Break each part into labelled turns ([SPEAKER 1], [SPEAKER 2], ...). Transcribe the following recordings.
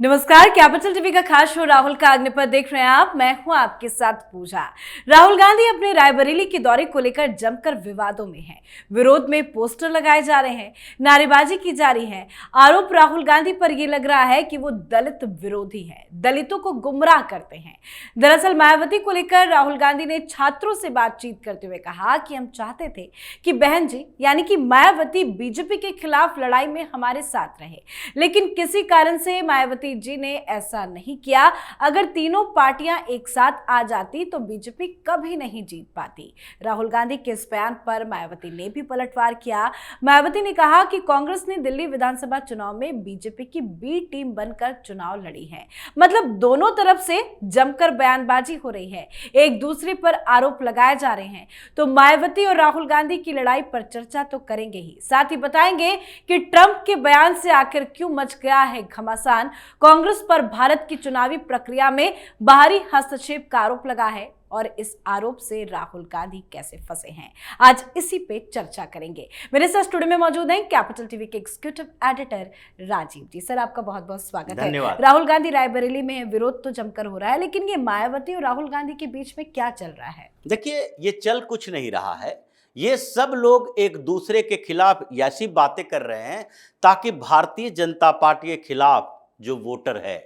[SPEAKER 1] नमस्कार, capital TV का खास शो राहुल का अग्निपथ देख रहे हैं आप। मैं हूं आपके साथ पूजा। राहुल गांधी अपने रायबरेली के दौरे को लेकर जमकर विवादों में हैं। विरोध में पोस्टर लगाए जा रहे हैं, नारेबाजी की जा रही है। आरोप राहुल गांधी पर यह लग रहा है कि वो दलित विरोधी हैं, दलितों को गुमराह करते हैं। दरअसल मायावती को लेकर राहुल गांधी ने छात्रों से बातचीत करते हुए कहा कि हम चाहते थे कि बहन जी यानी कि मायावती बीजेपी के खिलाफ लड़ाई में हमारे साथ रहे, लेकिन किसी कारण से मायावती जी ने ऐसा नहीं किया। अगर तीनों पार्टियां एक साथ आ जाती तो बीजेपी कभी नहीं जीत पाती। राहुल गांधी के इस बयान पर मायावती ने भी पलटवार किया। मायावती ने कहा कि कांग्रेस ने दिल्ली विधानसभा चुनाव में बीजेपी की बी टीम बनकर चुनाव लड़ी है। मतलब दोनों तरफ से जमकर बयानबाजी हो रही है, एक दूसरे पर आरोप लगाए जा रहे हैं। तो मायावती और राहुल गांधी की लड़ाई पर चर्चा तो करेंगे ही, साथ ही बताएंगे कि ट्रंप के बयान से आखिर क्यों मच गया है घमासान। कांग्रेस पर भारत की चुनावी प्रक्रिया में बाहरी हस्तक्षेप का आरोप लगा है और इस आरोप से राहुल गांधी कैसे फंसे हैं, आज इसी पे चर्चा करेंगे। मेरे साथ स्टूडियो में मौजूद हैं कैपिटल टीवी के एग्जीक्यूटिव एडिटर राजीव जी। सर, आपका बहुत बहुत स्वागत है। राहुल गांधी रायबरेली में है, विरोध तो जमकर हो रहा है, लेकिन ये मायावती और राहुल गांधी के बीच में क्या चल रहा है?
[SPEAKER 2] देखिए, ये चल कुछ नहीं रहा है। ये सब लोग एक दूसरे के खिलाफ ऐसी बातें कर रहे हैं ताकि भारतीय जनता पार्टी के खिलाफ जो वोटर है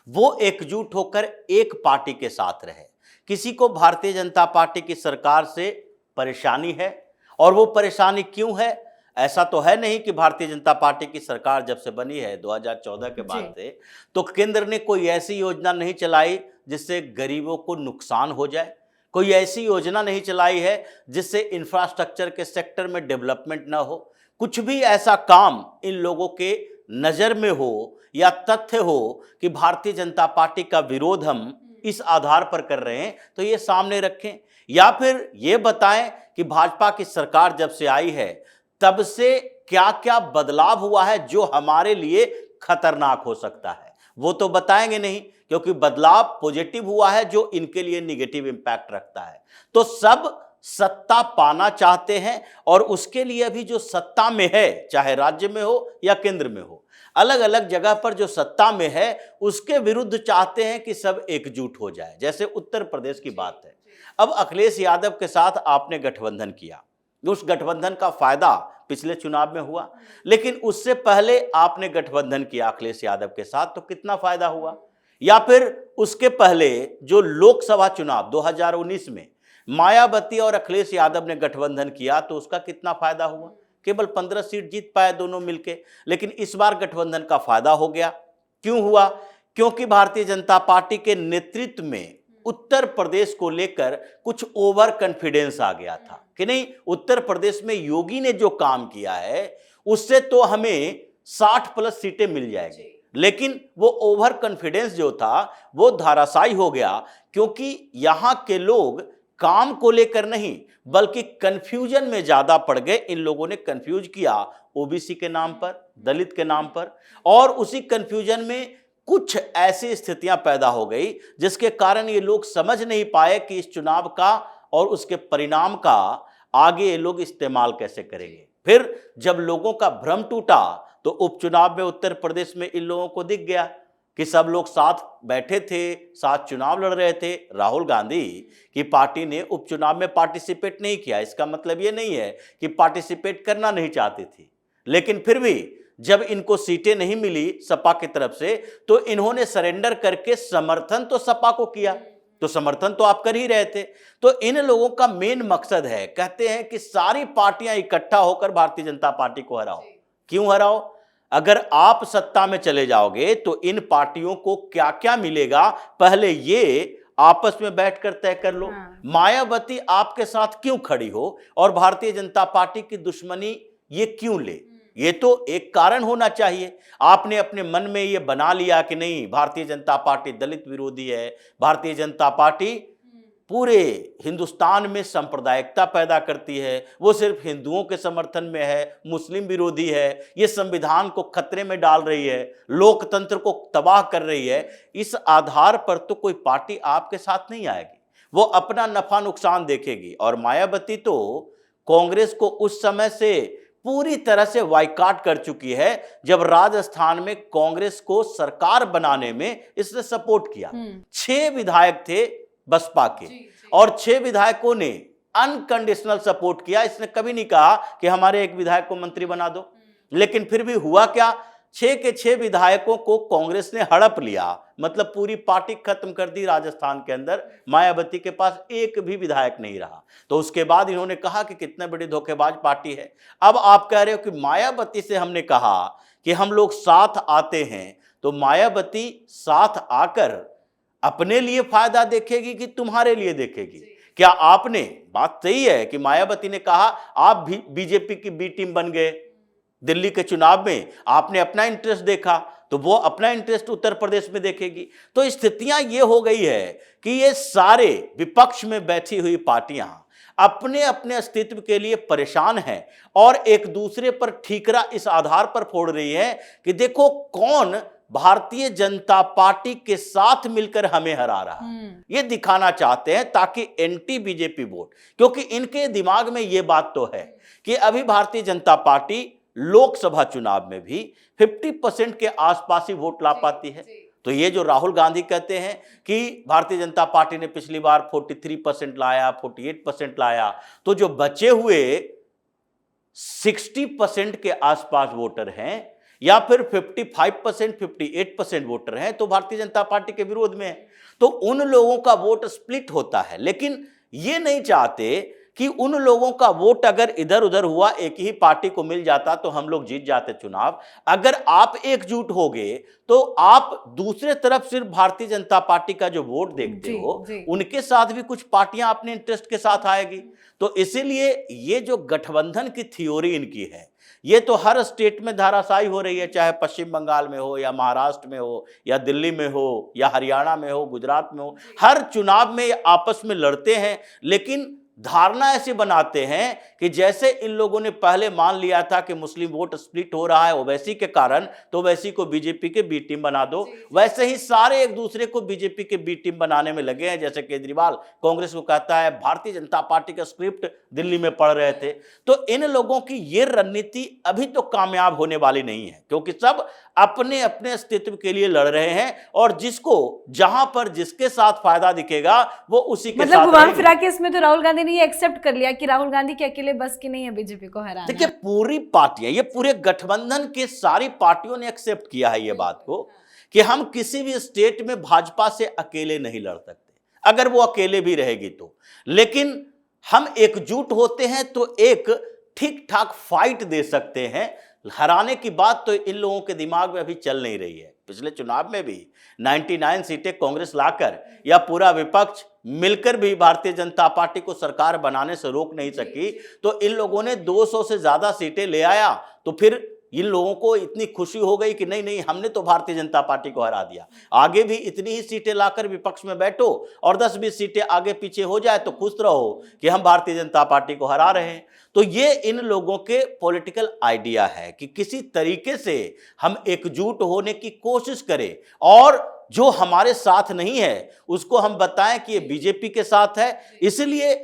[SPEAKER 2] वो एकजुट होकर एक पार्टी के साथ रहे। किसी को भारतीय जनता पार्टी की सरकार से परेशानी है, और वो परेशानी क्यों है? ऐसा तो है नहीं कि भारतीय जनता पार्टी की सरकार जब से बनी है 2014 के बाद से, तो केंद्र ने कोई ऐसी योजना नहीं चलाई जिससे गरीबों को नुकसान हो जाए। कोई ऐसी योजना नहीं चलाई है जिससे इंफ्रास्ट्रक्चर के सेक्टर में डेवलपमेंट ना हो। कुछ भी ऐसा काम इन लोगों के नज़र में हो या तथ्य हो कि भारतीय जनता पार्टी का विरोध हम इस आधार पर कर रहे हैं, तो ये सामने रखें, या फिर ये बताएं कि भाजपा की सरकार जब से आई है तब से क्या क्या बदलाव हुआ है जो हमारे लिए खतरनाक हो सकता है। वो तो बताएंगे नहीं, क्योंकि बदलाव पॉजिटिव हुआ है जो इनके लिए निगेटिव इंपैक्ट रखता है। तो सब सत्ता पाना चाहते हैं, और उसके लिए अभी जो सत्ता में है, चाहे राज्य में हो या केंद्र में हो, अलग अलग जगह पर जो सत्ता में है उसके विरुद्ध चाहते हैं कि सब एकजुट हो जाए। जैसे उत्तर प्रदेश की बात है, अब अखिलेश यादव के साथ आपने गठबंधन किया, उस गठबंधन का फायदा पिछले चुनाव में हुआ, लेकिन उससे पहले आपने गठबंधन किया अखिलेश यादव के साथ, तो कितना फायदा हुआ? या फिर उसके पहले जो लोकसभा चुनाव 2019 में मायावती और अखिलेश यादव ने गठबंधन किया, तो उसका कितना फायदा हुआ? केवल 15 सीट जीत पाए दोनों मिलके। लेकिन इस बार गठबंधन का फायदा हो गया। क्यों हुआ? क्योंकि भारतीय जनता पार्टी के नेतृत्व में उत्तर प्रदेश को लेकर कुछ ओवर कॉन्फिडेंस आ गया था कि नहीं, उत्तर प्रदेश में योगी ने जो काम किया है उससे तो हमें 60+ सीटें मिल जाएगी। लेकिन वो ओवर कॉन्फिडेंस जो था वो धराशायी हो गया, क्योंकि यहां के लोग काम को लेकर नहीं बल्कि कंफ्यूजन में ज्यादा पड़ गए। इन लोगों ने कंफ्यूज किया ओबीसी के नाम पर, दलित के नाम पर, और उसी कंफ्यूजन में कुछ ऐसी स्थितियां पैदा हो गई जिसके कारण ये लोग समझ नहीं पाए कि इस चुनाव का और उसके परिणाम का आगे ये लोग इस्तेमाल कैसे करेंगे। फिर जब लोगों का भ्रम टूटा तो उपचुनाव में उत्तर प्रदेश में इन लोगों को दिख गया कि सब लोग साथ बैठे थे, साथ चुनाव लड़ रहे थे। राहुल गांधी की पार्टी ने उपचुनाव में पार्टिसिपेट नहीं किया, इसका मतलब ये नहीं है कि पार्टिसिपेट करना नहीं चाहती थी, लेकिन फिर भी जब इनको सीटें नहीं मिली सपा की तरफ से, तो इन्होंने सरेंडर करके समर्थन तो सपा को किया। तो समर्थन तो आप कर ही रहे थे। तो इन लोगों का मेन मकसद है, कहते हैं कि सारी पार्टियां इकट्ठा होकर भारतीय जनता पार्टी को हराओ। क्यों हराओ? अगर आप सत्ता में चले जाओगे तो इन पार्टियों को क्या क्या मिलेगा, पहले ये आपस में बैठकर तय कर लो। मायावती आपके साथ क्यों खड़ी हो और भारतीय जनता पार्टी की दुश्मनी ये क्यों ले? ये तो एक कारण होना चाहिए। आपने अपने मन में ये बना लिया कि नहीं, भारतीय जनता पार्टी दलित विरोधी है, भारतीय जनता पार्टी पूरे हिंदुस्तान में सांप्रदायिकता पैदा करती है, वो सिर्फ हिंदुओं के समर्थन में है, मुस्लिम विरोधी है, ये संविधान को खतरे में डाल रही है, लोकतंत्र को तबाह कर रही है। इस आधार पर तो कोई पार्टी आपके साथ नहीं आएगी, वो अपना नफा नुकसान देखेगी। और मायावती तो कांग्रेस को उस समय से पूरी तरह से बायकॉट कर चुकी है जब राजस्थान में कांग्रेस को सरकार बनाने में इसने सपोर्ट किया। 6 विधायक थे बसपा के और 6 विधायकों ने अनकंडीशनल सपोर्ट किया। इसने कभी नहीं कहा कि हमारे एक विधायक को मंत्री बना दो। लेकिन फिर भी हुआ क्या, 6 के 6 विधायकों को कांग्रेस ने हड़प लिया, मतलब पूरी पार्टी खत्म कर दी राजस्थान के अंदर। मायावती के पास एक भी विधायक नहीं रहा। तो उसके बाद इन्होंने कहा कि कितने बड़ी धोखेबाज पार्टी है। अब आप कह रहे हो कि मायावती से हमने कहा कि हम लोग साथ आते हैं, तो मायावती साथ आकर अपने लिए फायदा देखेगी कि तुम्हारे लिए देखेगी? क्या आपने, बात सही है कि मायावती ने कहा आप भी बीजेपी की बी टीम बन गए दिल्ली के चुनाव में, आपने अपना इंटरेस्ट देखा, तो वो अपना इंटरेस्ट उत्तर प्रदेश में देखेगी। तो स्थितियां ये हो गई है कि ये सारे विपक्ष में बैठी हुई पार्टियां अपने अपने अस्तित्व के लिए परेशान हैं और एक दूसरे पर ठीकरा इस आधार पर फोड़ रही है कि देखो कौन भारतीय जनता पार्टी के साथ मिलकर हमें हरा रहा है। ये दिखाना चाहते हैं ताकि एंटी बीजेपी वोट, क्योंकि इनके दिमाग में ये बात तो है कि अभी भारतीय जनता पार्टी लोकसभा चुनाव में भी 50% के आसपास ही वोट ला पाती है। तो ये जो राहुल गांधी कहते हैं कि भारतीय जनता पार्टी ने पिछली बार 43% लाया, 48% लाया, तो जो बचे हुए 60% के आसपास वोटर हैं या फिर 55%, 58% वोटर हैं, तो भारतीय जनता पार्टी के विरोध में है। तो उन लोगों का वोट स्प्लिट होता है। लेकिन ये नहीं चाहते कि उन लोगों का वोट अगर इधर उधर हुआ, एक ही पार्टी को मिल जाता तो हम लोग जीत जाते चुनाव। अगर आप एकजुट हो गए तो आप दूसरे तरफ सिर्फ भारतीय जनता पार्टी का जो वोट देखते हो, उनके साथ भी कुछ पार्टियां अपने इंटरेस्ट के साथ आएगी। तो इसीलिए ये जो गठबंधन की थ्योरी इनकी है, ये तो हर स्टेट में धाराशायी हो रही है, चाहे पश्चिम बंगाल में हो या महाराष्ट्र में हो या दिल्ली में हो या हरियाणा में हो, गुजरात में हो। हर चुनाव में आपस में लड़ते हैं, लेकिन धारणा ऐसी बनाते हैं कि जैसे इन लोगों ने पहले मान लिया था कि मुस्लिम वोट स्प्लिट हो रहा है ओवैसी के कारण, तो ओवैसी को बीजेपी के बी टीम बना दो। वैसे ही सारे एक दूसरे को बीजेपी के बी टीम बनाने में लगे हैं। जैसे केजरीवाल कांग्रेस को कहता है भारतीय जनता पार्टी का स्क्रिप्ट दिल्ली में पढ़ रहे थे। तो इन लोगों की ये रणनीति अभी तो कामयाब होने वाली नहीं है, क्योंकि सब अपने अपने अस्तित्व के लिए लड़ रहे हैं और जिसको जहां पर जिसके साथ फायदा दिखेगा वो उसी के
[SPEAKER 1] मतलब
[SPEAKER 2] साथ
[SPEAKER 1] घुमा फिरा के इसमें तो राहुल गांधी ने ये एक्सेप्ट कर लिया कि राहुल गांधी के अकेले बस की नहीं है बीजेपी को हराना।
[SPEAKER 2] देखिए पूरी पार्टियां, ये पूरे गठबंधन के सारी पार्टियों ने एक्सेप्ट किया है ये बात को कि हम किसी भी स्टेट में भाजपा से अकेले नहीं लड़ सकते, अगर वो अकेले भी रहेगी तो। लेकिन हम एकजुट होते हैं तो एक ठीक ठाक फाइट दे सकते हैं। हराने की बात तो इन लोगों के दिमाग में अभी चल नहीं रही है। पिछले चुनाव में भी 99 सीटें कांग्रेस लाकर या पूरा विपक्ष मिलकर भी भारतीय जनता पार्टी को सरकार बनाने से रोक नहीं सकी। तो इन लोगों ने 200 से ज्यादा सीटें ले आया, तो फिर इन लोगों को इतनी खुशी हो गई कि नहीं नहीं हमने तो भारतीय जनता पार्टी को हरा दिया। आगे भी इतनी ही सीटें लाकर विपक्ष में बैठो और 10-20 सीटें आगे पीछे हो जाए तो खुश रहो कि हम भारतीय जनता पार्टी को हरा रहे हैं। तो ये इन लोगों के पॉलिटिकल आइडिया है कि किसी तरीके से हम एकजुट होने की कोशिश करें और जो हमारे साथ नहीं है उसको हम बताएं कि ये बीजेपी के साथ है। इसलिए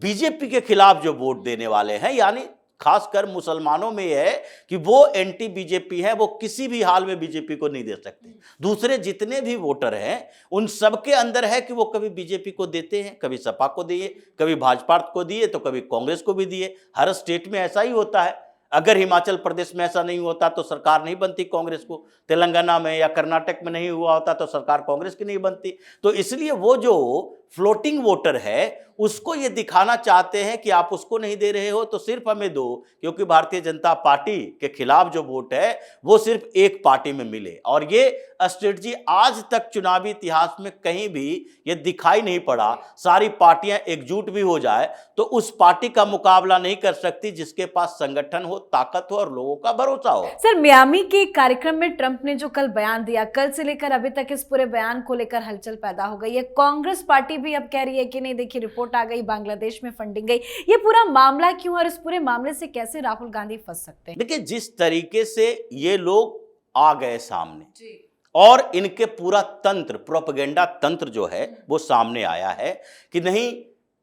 [SPEAKER 2] बीजेपी के खिलाफ जो वोट देने वाले हैं, यानी खासकर मुसलमानों में यह है कि वो एंटी बीजेपी है, वो किसी भी हाल में बीजेपी को नहीं दे सकते। दूसरे जितने भी वोटर हैं उन सबके अंदर है कि वो कभी बीजेपी को देते हैं, कभी सपा को दिए, कभी भाजपा को दिए, तो कभी कांग्रेस को भी दिए। हर स्टेट में ऐसा ही होता है। अगर हिमाचल प्रदेश में ऐसा नहीं होता तो सरकार नहीं बनती कांग्रेस को, तेलंगाना में या कर्नाटक में नहीं हुआ होता तो सरकार कांग्रेस की नहीं बनती। तो इसलिए वो जो फ्लोटिंग वोटर है उसको ये दिखाना चाहते हैं कि आप उसको नहीं दे रहे हो तो सिर्फ हमें दो, क्योंकि भारतीय जनता पार्टी के खिलाफ जो वोट है वो सिर्फ एक पार्टी में मिले। और ये स्ट्रेटजी आज तक चुनावी इतिहास में कहीं भी ये दिखाई नहीं पड़ा। सारी पार्टियां एकजुट भी हो जाए तो उस पार्टी का मुकाबला नहीं कर सकती जिसके पास संगठन हो, ताकत हो और लोगों का भरोसा हो।
[SPEAKER 1] सर, मियामी के कार्यक्रम में ट्रंप ने जो कल बयान दिया, कल से लेकर अभी तक इस पूरे बयान को लेकर हलचल पैदा हो गई है। कांग्रेस पार्टी भी अब कह रही है कि नहीं, देखिए रिपोर्ट आ गई, बांग्लादेश में फंडिंग गई। ये पूरा मामला क्यों और इस पूरे मामले से कैसे राहुल गांधी फंस सकते हैं?
[SPEAKER 2] देखिए जिस तरीके से ये लोग आ गए सामने और इनके पूरा तंत्र, प्रोपेगेंडा तंत्र जो है वो सामने आया है कि नहीं,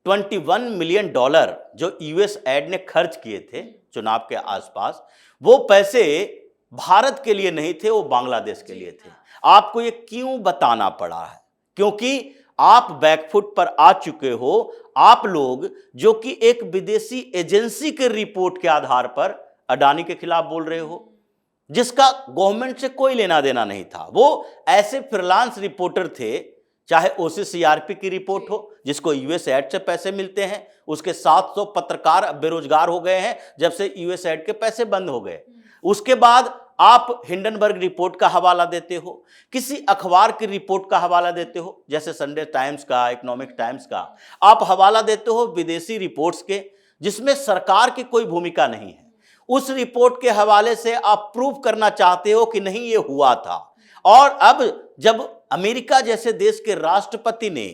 [SPEAKER 2] $21 मिलियन जो यूएस एड ने खर्च किए थे चुनाव के आसपास, वो पैसे भारत के लिए नहीं थे, वो बांग्लादेश के लिए थे। आपको ये क्यों बताना पड़ा है? क्योंकि आप बैकफुट पर आ चुके हो। आप लोग जो कि एक विदेशी एजेंसी के रिपोर्ट के आधार पर अडानी के खिलाफ बोल रहे हो, जिसका गवर्नमेंट से कोई लेना देना नहीं था। वो ऐसे फ्रीलांस रिपोर्टर थे, चाहे ओसीसीआरपी की रिपोर्ट हो जिसको यूएसएड से पैसे मिलते हैं, उसके 700 पत्रकार अब बेरोजगार हो गए हैं जब से यूएसएड के पैसे बंद हो गए। उसके बाद आप हिंडनबर्ग रिपोर्ट का हवाला देते हो, किसी अखबार की रिपोर्ट का हवाला देते हो, जैसे संडे टाइम्स का, इकोनॉमिक टाइम्स का आप हवाला देते हो विदेशी रिपोर्ट्स के, जिसमें सरकार की कोई भूमिका नहीं है। उस रिपोर्ट के हवाले से आप प्रूव करना चाहते हो कि नहीं ये हुआ था। और अब जब अमेरिका जैसे देश के राष्ट्रपति ने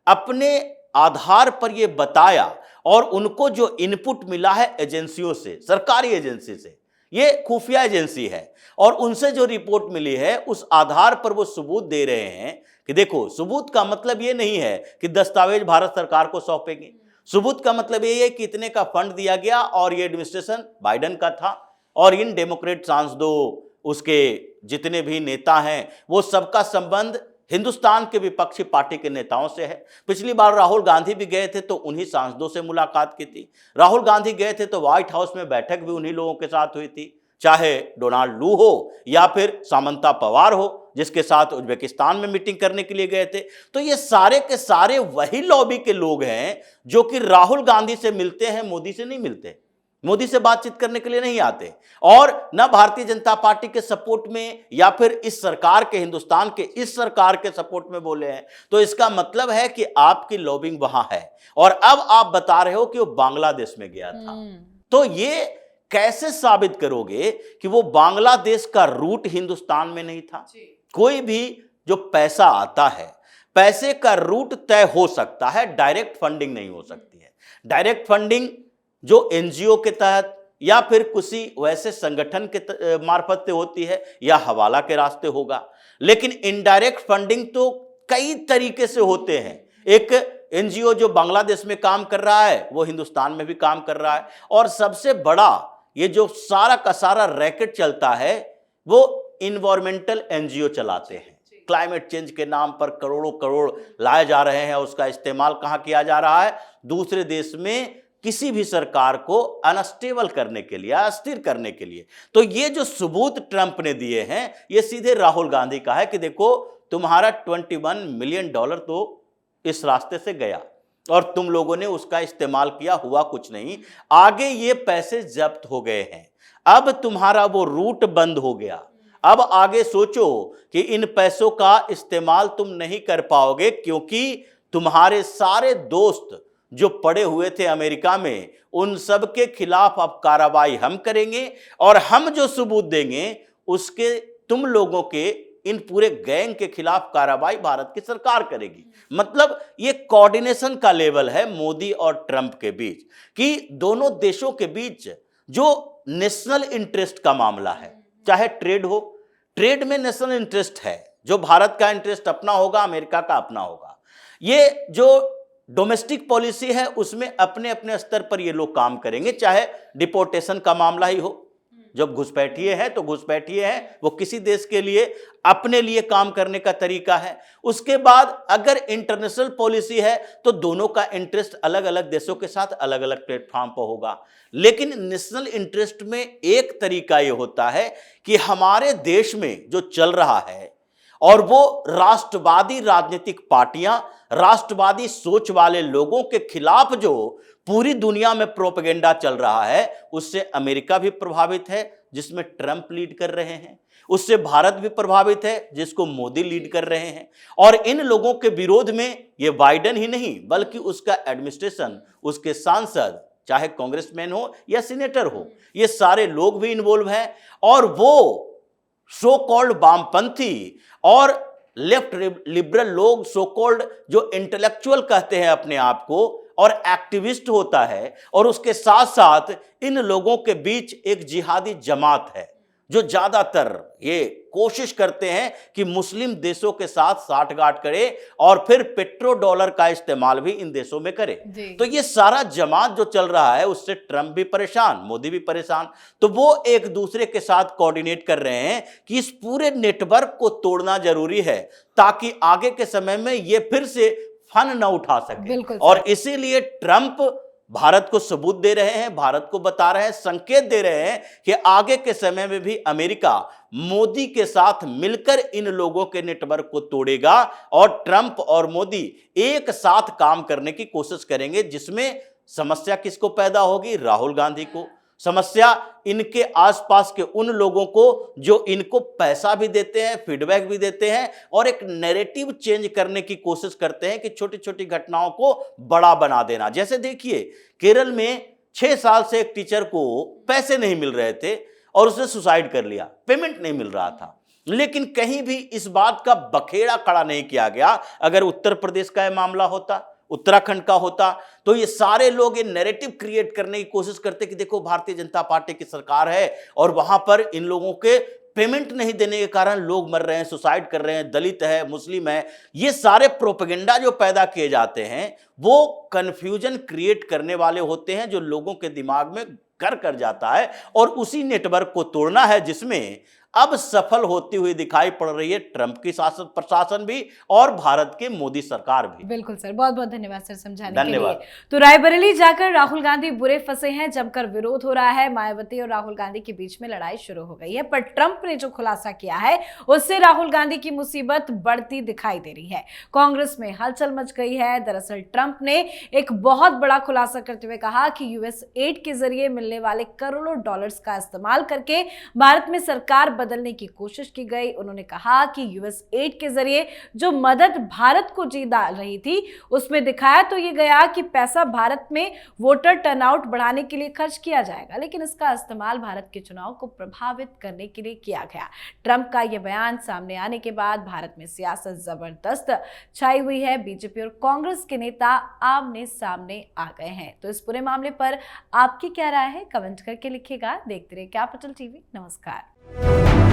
[SPEAKER 2] अपने आधार पर यह बताया और उनको जो इनपुट मिला है एजेंसियों से, सरकारी एजेंसी से, ये खुफिया एजेंसी है, और उनसे जो रिपोर्ट मिली है उस आधार पर वो सबूत दे रहे हैं कि देखो, सबूत का मतलब ये नहीं है कि दस्तावेज भारत सरकार को सौंपेंगे। सबूत का मतलब ये है कि इतने का फंड दिया गया और ये एडमिनिस्ट्रेशन बाइडेन का था, और इन डेमोक्रेट सांसदों, उसके जितने भी नेता हैं, वो सबका संबंध हिंदुस्तान के विपक्षी पार्टी के नेताओं से है। पिछली बार राहुल गांधी भी गए थे तो उन्हीं सांसदों से मुलाकात की थी। राहुल गांधी गए थे तो व्हाइट हाउस में बैठक भी उन्हीं लोगों के साथ हुई थी, चाहे डोनाल्ड लू हो या फिर सामंता पवार हो, जिसके साथ उज्बेकिस्तान में मीटिंग करने के लिए गए थे। तो ये सारे के सारे वही लॉबी के लोग हैं जो कि राहुल गांधी से मिलते हैं, मोदी से नहीं मिलते, मोदी से बातचीत करने के लिए नहीं आते, और न भारतीय जनता पार्टी के सपोर्ट में या फिर इस सरकार के, हिंदुस्तान के इस सरकार के सपोर्ट में बोले हैं। तो इसका मतलब है कि आपकी लॉबिंग वहां है, और अब आप बता रहे हो कि वो बांग्लादेश में गया था। तो ये कैसे साबित करोगे कि वो बांग्लादेश का रूट हिंदुस्तान में नहीं था? कोई भी जो पैसा आता है, पैसे का रूट तय हो सकता है, डायरेक्ट फंडिंग नहीं हो सकती है। डायरेक्ट फंडिंग जो एनजीओ के तहत या फिर किसी वैसे संगठन के मार्फत से होती है, या हवाला के रास्ते होगा। लेकिन इनडायरेक्ट फंडिंग तो कई तरीके से होते हैं। एक एनजीओ जो बांग्लादेश में काम कर रहा है वो हिंदुस्तान में भी काम कर रहा है, और सबसे बड़ा ये जो सारा का सारा रैकेट चलता है वो इन्वायरमेंटल एनजीओ चलाते हैं। क्लाइमेट चेंज के नाम पर करोड़ों करोड़ लाए जा रहे हैं, उसका इस्तेमाल कहां किया जा रहा है? दूसरे देश में किसी भी सरकार को अनस्टेबल करने के लिए, अस्थिर करने के लिए। तो ये जो सबूत ट्रंप ने दिए हैं, ये सीधे राहुल गांधी का है कि देखो, तुम्हारा $21 मिलियन तो इस रास्ते से गया और तुम लोगों ने उसका इस्तेमाल किया, हुआ कुछ नहीं। आगे ये पैसे जब्त हो गए हैं, अब तुम्हारा वो रूट बंद हो गया। अब आगे सोचो कि इन पैसों का इस्तेमाल तुम नहीं कर पाओगे, क्योंकि तुम्हारे सारे दोस्त जो पड़े हुए थे अमेरिका में, उन सब के खिलाफ अब कार्रवाई हम करेंगे, और हम जो सबूत देंगे उसके तुम लोगों के, इन पूरे गैंग के खिलाफ कार्रवाई भारत की सरकार करेगी। मतलब ये कोऑर्डिनेशन का लेवल है मोदी और ट्रंप के बीच, कि दोनों देशों के बीच जो नेशनल इंटरेस्ट का मामला है, चाहे ट्रेड हो, ट्रेड में नेशनल इंटरेस्ट है, जो भारत का इंटरेस्ट अपना होगा, अमेरिका का अपना होगा। ये जो डोमेस्टिक पॉलिसी है उसमें अपने अपने स्तर पर ये लोग काम करेंगे, चाहे डिपोर्टेशन का मामला ही हो। जब घुसपैठिए हैं तो घुसपैठिए हैं, वो किसी देश के लिए अपने लिए काम करने का तरीका है। उसके बाद अगर इंटरनेशनल पॉलिसी है तो दोनों का इंटरेस्ट अलग अलग देशों के साथ अलग अलग प्लेटफॉर्म पर होगा। लेकिन नेशनल इंटरेस्ट में एक तरीका ये होता है कि हमारे देश में जो चल रहा है, और वो राष्ट्रवादी राजनीतिक पार्टियां, राष्ट्रवादी सोच वाले लोगों के खिलाफ जो पूरी दुनिया में प्रोपेगेंडा चल रहा है, उससे अमेरिका भी प्रभावित है जिसमें ट्रंप लीड कर रहे हैं, उससे भारत भी प्रभावित है जिसको मोदी लीड कर रहे हैं। और इन लोगों के विरोध में ये बाइडेन ही नहीं बल्कि उसका एडमिनिस्ट्रेशन, उसके सांसद, चाहे कांग्रेसमैन हो या सीनेटर हो, ये सारे लोग भी इन्वॉल्व हैं। और वो सो कॉल्ड वामपंथी और लेफ्ट लिबरल लोग, सो कॉल्ड जो इंटेलेक्चुअल कहते हैं अपने आप को, और एक्टिविस्ट होता है, और उसके साथ साथ इन लोगों के बीच एक जिहादी जमात है जो ज्यादातर ये कोशिश करते हैं कि मुस्लिम देशों के साथ साठगांठ करे और फिर पेट्रो डॉलर का इस्तेमाल भी इन देशों में करे। तो ये सारा जमात जो चल रहा है उससे ट्रंप भी परेशान, मोदी भी परेशान। तो वो एक दूसरे के साथ कोऑर्डिनेट कर रहे हैं कि इस पूरे नेटवर्क को तोड़ना जरूरी है ताकि आगे के समय में ये फिर से फन न उठा सके। और इसीलिए ट्रंप भारत को सबूत दे रहे हैं, भारत को बता रहे हैं, संकेत दे रहे हैं कि आगे के समय में भी अमेरिका मोदी के साथ मिलकर इन लोगों के नेटवर्क को तोड़ेगा और ट्रंप और मोदी एक साथ काम करने की कोशिश करेंगे, जिसमें समस्या किसको पैदा होगी? राहुल गांधी को। समस्या इनके आसपास के उन लोगों को जो इनको पैसा भी देते हैं, फीडबैक भी देते हैं और एक नैरेटिव चेंज करने की कोशिश करते हैं कि छोटी छोटी घटनाओं को बड़ा बना देना। जैसे देखिए, केरल में 6 साल से एक टीचर को पैसे नहीं मिल रहे थे और उसने सुसाइड कर लिया, पेमेंट नहीं मिल रहा था, लेकिन कहीं भी इस बात का बखेड़ा खड़ा नहीं किया गया। अगर उत्तर प्रदेश का यह मामला होता, उत्तराखंड का होता, तो ये सारे लोग ये नैरेटिव क्रिएट करने की कोशिश करते कि देखो भारतीय जनता पार्टी की सरकार है और वहां पर इन लोगों के पेमेंट नहीं देने के कारण लोग मर रहे हैं, सुसाइड कर रहे हैं, दलित है, मुस्लिम है। ये सारे प्रोपेगेंडा जो पैदा किए जाते हैं वो कंफ्यूजन क्रिएट करने वाले होते हैं, जो लोगों के दिमाग में घर कर जाता है। और उसी नेटवर्क को तोड़ना है जिसमें अब सफल होती हुई दिखाई पड़ रही है ट्रंप की शासन प्रशासन भी और भारत की मोदी सरकार भी।
[SPEAKER 1] बिल्कुल सर, बहुत बहुत धन्यवाद सर समझाने के लिए। तो रायबरेली जाकर राहुल गांधी बुरे फंसे हैं, जमकर विरोध हो रहा है, मायावती और राहुल गांधी के बीच में लड़ाई शुरू हो गई है। पर ट्रंप ने जो खुलासा किया है उससे राहुल गांधी की मुसीबत बढ़ती दिखाई दे रही है। कांग्रेस में हलचल मच गई है। दरअसल ट्रंप ने एक बहुत बड़ा खुलासा करते हुए कहा कि यूएस एड के जरिए मिलने वाले करोड़ों डॉलर्स का इस्तेमाल करके भारत में सरकार बदलने की कोशिश की गई। उन्होंने कहा कि यूएस एड के जरिए जो मदद भारत को जी डाल रही थी उसमें दिखाया तो ये गया कि पैसा भारत में वोटर टर्नआउट बढ़ाने के लिए खर्च किया जाएगा, लेकिन इसका इस्तेमाल भारत के चुनाव को प्रभावित करने के लिए किया गया। ट्रंप का यह बयान सामने आने के बाद भारत में सियासत जबरदस्त छाई हुई है। बीजेपी और कांग्रेस के नेता आमने सामने आ गए हैं। तो इस पूरे मामले पर आपकी क्या राय है? कमेंट करके लिखिएगा। देखते रहिए कैपिटल टीवी। नमस्कार।